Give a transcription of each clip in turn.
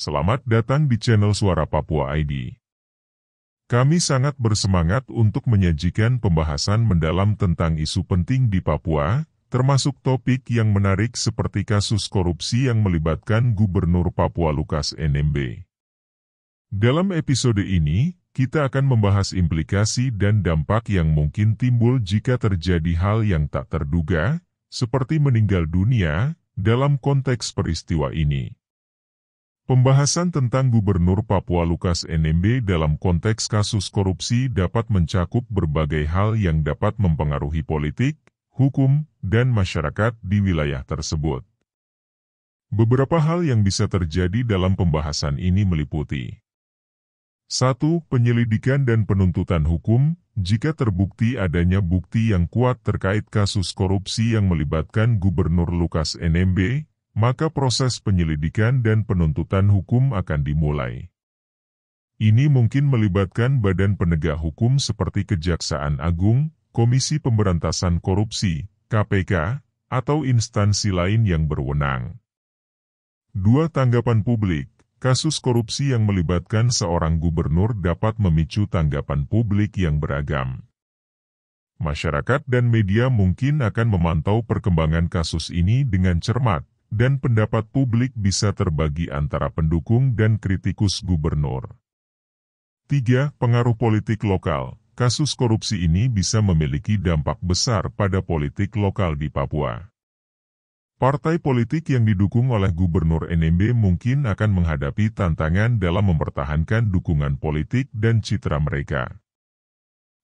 Selamat datang di channel Suara Papua ID. Kami sangat bersemangat untuk menyajikan pembahasan mendalam tentang isu penting di Papua, termasuk topik yang menarik seperti kasus korupsi yang melibatkan Gubernur Papua Lukas NMB. Dalam episode ini, kita akan membahas implikasi dan dampak yang mungkin timbul jika terjadi hal yang tak terduga, seperti meninggal dunia, dalam konteks peristiwa ini. Pembahasan tentang Gubernur Papua Lukas NMB dalam konteks kasus korupsi dapat mencakup berbagai hal yang dapat mempengaruhi politik, hukum, dan masyarakat di wilayah tersebut. Beberapa hal yang bisa terjadi dalam pembahasan ini meliputi 1. Penyelidikan dan penuntutan hukum. Jika terbukti adanya bukti yang kuat terkait kasus korupsi yang melibatkan Gubernur Lukas NMB, maka proses penyelidikan dan penuntutan hukum akan dimulai. Ini mungkin melibatkan badan penegak hukum seperti Kejaksaan Agung, Komisi Pemberantasan Korupsi, KPK, atau instansi lain yang berwenang. 2. Tanggapan publik. Kasus korupsi yang melibatkan seorang gubernur dapat memicu tanggapan publik yang beragam. Masyarakat dan media mungkin akan memantau perkembangan kasus ini dengan cermat, dan pendapat publik bisa terbagi antara pendukung dan kritikus gubernur. 3. Pengaruh politik lokal. Kasus korupsi ini bisa memiliki dampak besar pada politik lokal di Papua. Partai politik yang didukung oleh Gubernur NMB mungkin akan menghadapi tantangan dalam mempertahankan dukungan politik dan citra mereka.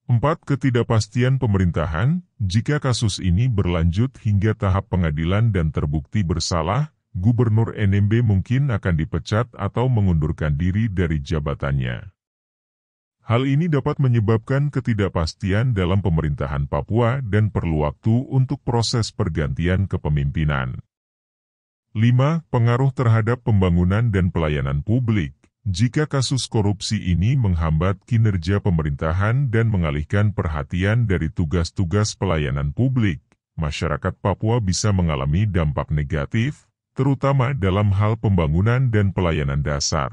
4. Ketidakpastian pemerintahan. Jika kasus ini berlanjut hingga tahap pengadilan dan terbukti bersalah, Gubernur NMB mungkin akan dipecat atau mengundurkan diri dari jabatannya. Hal ini dapat menyebabkan ketidakpastian dalam pemerintahan Papua dan perlu waktu untuk proses pergantian kepemimpinan. 5. Pengaruh terhadap pembangunan dan pelayanan publik. Jika kasus korupsi ini menghambat kinerja pemerintahan dan mengalihkan perhatian dari tugas-tugas pelayanan publik, masyarakat Papua bisa mengalami dampak negatif, terutama dalam hal pembangunan dan pelayanan dasar.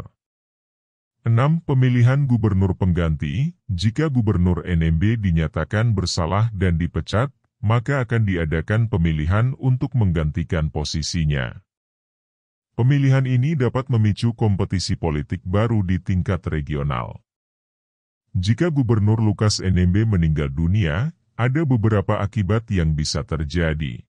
6. Pemilihan gubernur pengganti. Jika Gubernur NMB dinyatakan bersalah dan dipecat, maka akan diadakan pemilihan untuk menggantikan posisinya. Pemilihan ini dapat memicu kompetisi politik baru di tingkat regional. Jika Gubernur Lukas NMB meninggal dunia, ada beberapa akibat yang bisa terjadi.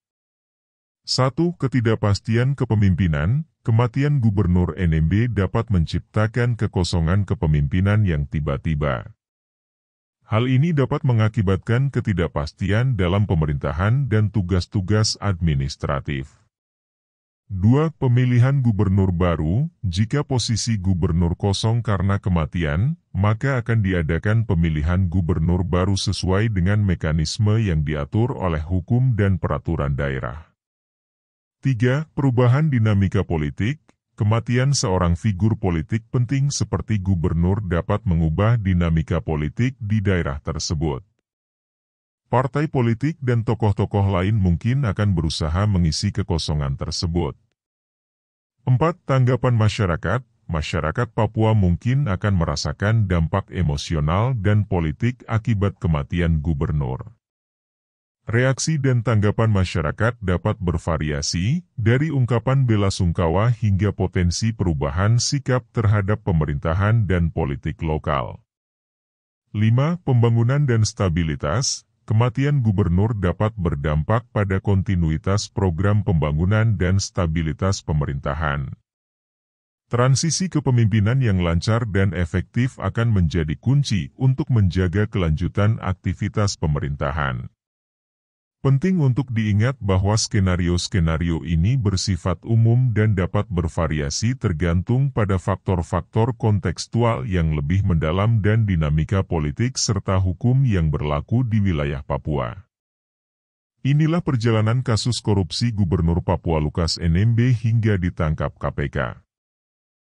1. Ketidakpastian kepemimpinan. Kematian Gubernur NMB dapat menciptakan kekosongan kepemimpinan yang tiba-tiba. Hal ini dapat mengakibatkan ketidakpastian dalam pemerintahan dan tugas-tugas administratif. 2. Pemilihan gubernur baru. Jika posisi gubernur kosong karena kematian, maka akan diadakan pemilihan gubernur baru sesuai dengan mekanisme yang diatur oleh hukum dan peraturan daerah. 3. Perubahan dinamika politik. Kematian seorang figur politik penting seperti gubernur dapat mengubah dinamika politik di daerah tersebut. Partai politik dan tokoh-tokoh lain mungkin akan berusaha mengisi kekosongan tersebut. 4. Tanggapan masyarakat. Masyarakat Papua mungkin akan merasakan dampak emosional dan politik akibat kematian gubernur. Reaksi dan tanggapan masyarakat dapat bervariasi, dari ungkapan belasungkawa hingga potensi perubahan sikap terhadap pemerintahan dan politik lokal. 5. Pembangunan dan stabilitas. Kematian gubernur dapat berdampak pada kontinuitas program pembangunan dan stabilitas pemerintahan. Transisi kepemimpinan yang lancar dan efektif akan menjadi kunci untuk menjaga kelanjutan aktivitas pemerintahan. Penting untuk diingat bahwa skenario-skenario ini bersifat umum dan dapat bervariasi tergantung pada faktor-faktor kontekstual yang lebih mendalam dan dinamika politik serta hukum yang berlaku di wilayah Papua. Inilah perjalanan kasus korupsi Gubernur Papua Lukas NMB hingga ditangkap KPK.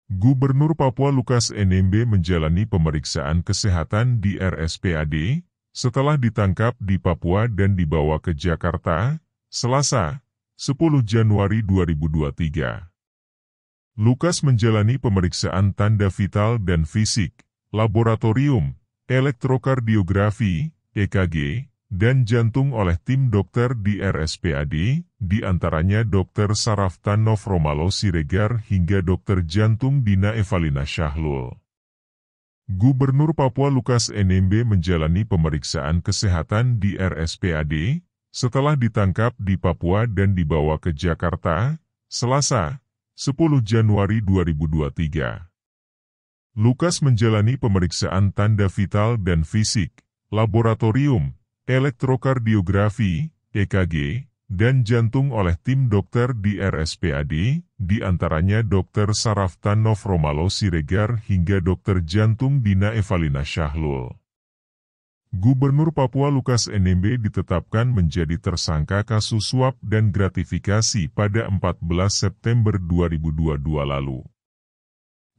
Gubernur Papua Lukas NMB menjalani pemeriksaan kesehatan di RSPAD, setelah ditangkap di Papua dan dibawa ke Jakarta, Selasa, 10 Januari 2023. Lukas menjalani pemeriksaan tanda vital dan fisik, laboratorium, elektrokardiografi, EKG, dan jantung oleh tim dokter di RSPAD, di antaranya Dr. Saraftanov Romalo Siregar hingga Dr. Jantung Dina Evalina Syahlul. Gubernur Papua Lukas NMB menjalani pemeriksaan kesehatan di RSPAD, setelah ditangkap di Papua dan dibawa ke Jakarta, Selasa, 10 Januari 2023. Lukas menjalani pemeriksaan tanda vital dan fisik, laboratorium, elektrokardiografi, EKG, dan jantung oleh tim dokter di RSPAD, di antaranya Dr. Saraftanov Romalo Siregar hingga Dr. Jantung Dina Evalina Syahlul. Gubernur Papua Lukas NMB ditetapkan menjadi tersangka kasus suap dan gratifikasi pada 14 September 2022 lalu.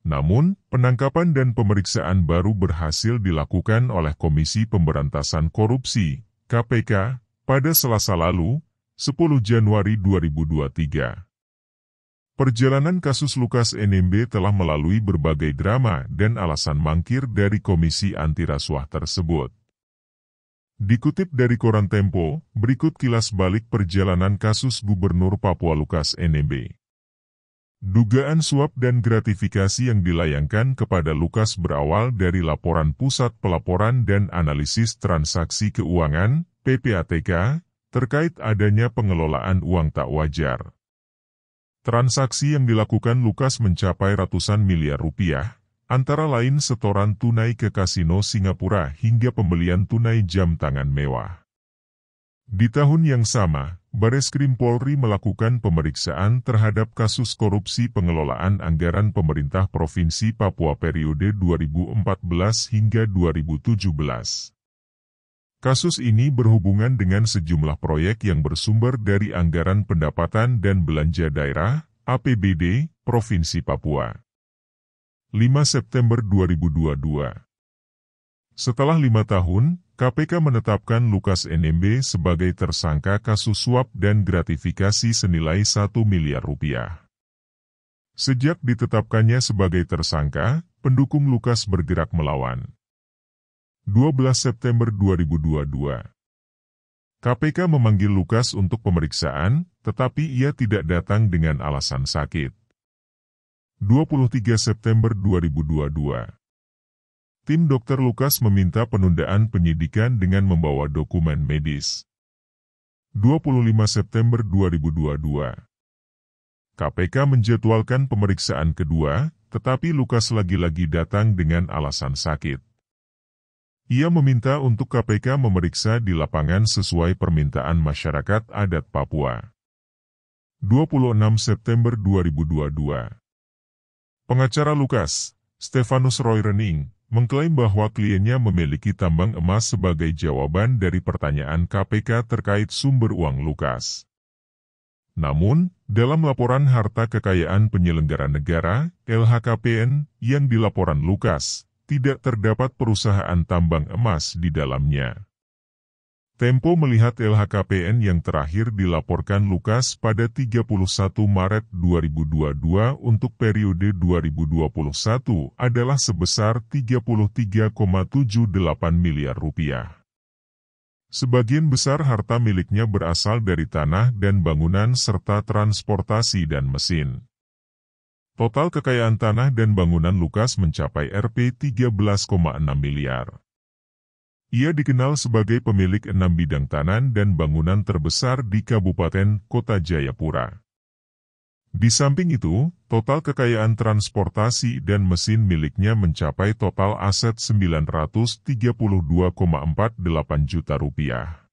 Namun, penangkapan dan pemeriksaan baru berhasil dilakukan oleh Komisi Pemberantasan Korupsi, KPK, pada Selasa lalu, 10 Januari 2023. Perjalanan kasus Lukas NMB telah melalui berbagai drama dan alasan mangkir dari Komisi Anti Rasuah tersebut. Dikutip dari Koran Tempo, berikut kilas balik perjalanan kasus Gubernur Papua Lukas NMB. Dugaan suap dan gratifikasi yang dilayangkan kepada Lukas berawal dari laporan Pusat Pelaporan dan Analisis Transaksi Keuangan, PPATK, terkait adanya pengelolaan uang tak wajar. Transaksi yang dilakukan Lukas mencapai ratusan miliar rupiah, antara lain setoran tunai ke kasino Singapura hingga pembelian tunai jam tangan mewah. Di tahun yang sama, Bareskrim Polri melakukan pemeriksaan terhadap kasus korupsi pengelolaan anggaran pemerintah Provinsi Papua periode 2014 hingga 2017. Kasus ini berhubungan dengan sejumlah proyek yang bersumber dari anggaran pendapatan dan belanja daerah, APBD, Provinsi Papua. 5 September 2022. Setelah 5 tahun, KPK menetapkan Lukas NMB sebagai tersangka kasus suap dan gratifikasi senilai 1 miliar rupiah. Sejak ditetapkannya sebagai tersangka, pendukung Lukas bergerak melawan. 12 September 2022. KPK memanggil Lukas untuk pemeriksaan, tetapi ia tidak datang dengan alasan sakit. 23 September 2022. Tim dokter Lukas meminta penundaan penyidikan dengan membawa dokumen medis. 25 September 2022. KPK menjadwalkan pemeriksaan kedua, tetapi Lukas lagi-lagi datang dengan alasan sakit. Ia meminta untuk KPK memeriksa di lapangan sesuai permintaan masyarakat adat Papua. 26 September 2022. Pengacara Lukas, Stefanus Roy Rening, mengklaim bahwa kliennya memiliki tambang emas sebagai jawaban dari pertanyaan KPK terkait sumber uang Lukas. Namun, dalam laporan harta kekayaan penyelenggara negara, LHKPN, yang dilaporan Lukas, tidak terdapat perusahaan tambang emas di dalamnya. Tempo melihat LHKPN yang terakhir dilaporkan Lukas pada 31 Maret 2022 untuk periode 2021 adalah sebesar 33,78 miliar rupiah. Sebagian besar harta miliknya berasal dari tanah dan bangunan serta transportasi dan mesin. Total kekayaan tanah dan bangunan Lukas mencapai Rp 13,6 miliar. Ia dikenal sebagai pemilik 6 bidang tanah dan bangunan terbesar di Kabupaten Kota Jayapura. Di samping itu, total kekayaan transportasi dan mesin miliknya mencapai total aset 932,48 juta rupiah.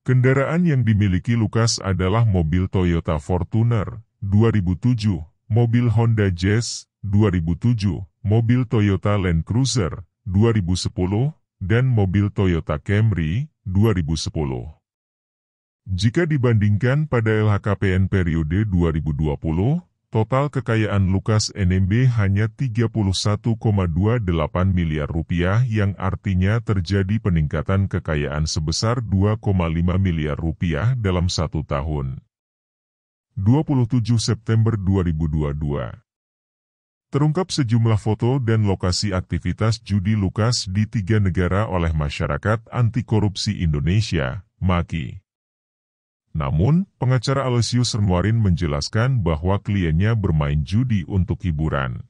Kendaraan yang dimiliki Lukas adalah mobil Toyota Fortuner 2007, mobil Honda Jazz 2007, mobil Toyota Land Cruiser 2010, dan mobil Toyota Camry 2010. Jika dibandingkan pada LHKPN periode 2020, total kekayaan Lukas NMB hanya 31,28 miliar rupiah yang artinya terjadi peningkatan kekayaan sebesar 2,5 miliar rupiah dalam 1 tahun. 27 September 2022. Terungkap sejumlah foto dan lokasi aktivitas judi Lukas di 3 negara oleh Masyarakat Anti Korupsi Indonesia, MAKI. Namun, pengacara Aloysius Renwarin menjelaskan bahwa kliennya bermain judi untuk hiburan.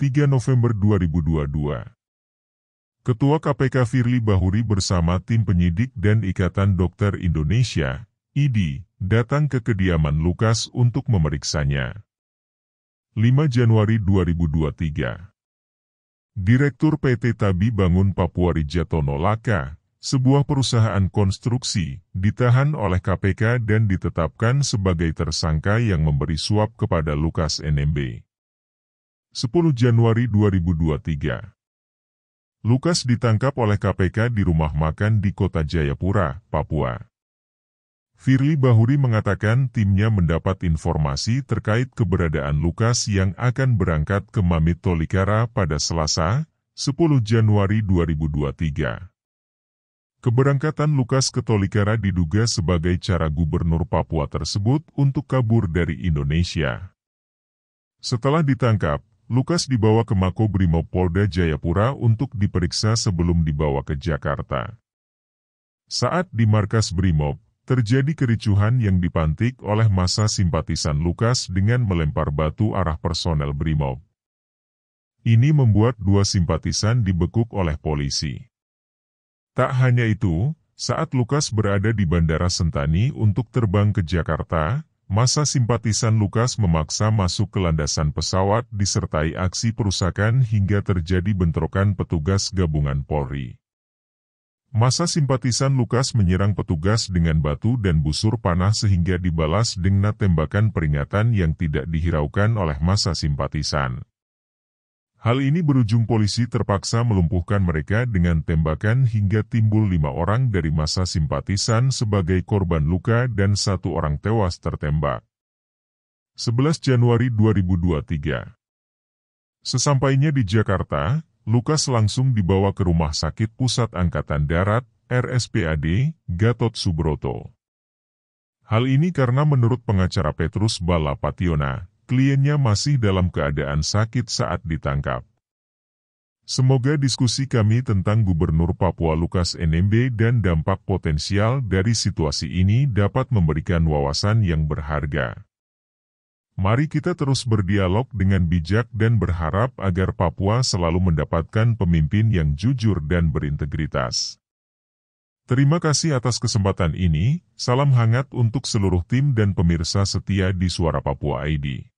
3 November 2022. Ketua KPK Firly Bahuri bersama tim penyidik dan Ikatan Dokter Indonesia, IDI, datang ke kediaman Lukas untuk memeriksanya. 5 Januari 2023. Direktur PT Tabi Bangun Papua Rijatono Laka, sebuah perusahaan konstruksi, ditahan oleh KPK dan ditetapkan sebagai tersangka yang memberi suap kepada Lukas NMB. 10 Januari 2023. Lukas ditangkap oleh KPK di rumah makan di Kota Jayapura, Papua. Firly Bahuri mengatakan timnya mendapat informasi terkait keberadaan Lukas yang akan berangkat ke Mamit Tolikara pada Selasa, 10 Januari 2023. Keberangkatan Lukas ke Tolikara diduga sebagai cara Gubernur Papua tersebut untuk kabur dari Indonesia. Setelah ditangkap, Lukas dibawa ke Makobrimob Polda Jayapura untuk diperiksa sebelum dibawa ke Jakarta. Saat di markas Brimob, terjadi kericuhan yang dipantik oleh massa simpatisan Lukas dengan melempar batu arah personel Brimob. Ini membuat 2 simpatisan dibekuk oleh polisi. Tak hanya itu, saat Lukas berada di Bandara Sentani untuk terbang ke Jakarta, massa simpatisan Lukas memaksa masuk ke landasan pesawat disertai aksi perusakan hingga terjadi bentrokan petugas gabungan Polri. Massa simpatisan Lukas menyerang petugas dengan batu dan busur panah sehingga dibalas dengan tembakan peringatan yang tidak dihiraukan oleh massa simpatisan. Hal ini berujung polisi terpaksa melumpuhkan mereka dengan tembakan hingga timbul 5 orang dari massa simpatisan sebagai korban luka dan 1 orang tewas tertembak. 11 Januari 2023. Sesampainya di Jakarta, Lukas langsung dibawa ke Rumah Sakit Pusat Angkatan Darat, RSPAD, Gatot Subroto. Hal ini karena menurut pengacara Petrus Balapationa, kliennya masih dalam keadaan sakit saat ditangkap. Semoga diskusi kami tentang Gubernur Papua Lukas NMB dan dampak potensial dari situasi ini dapat memberikan wawasan yang berharga. Mari kita terus berdialog dengan bijak dan berharap agar Papua selalu mendapatkan pemimpin yang jujur dan berintegritas. Terima kasih atas kesempatan ini, salam hangat untuk seluruh tim dan pemirsa setia di Suara Papua ID.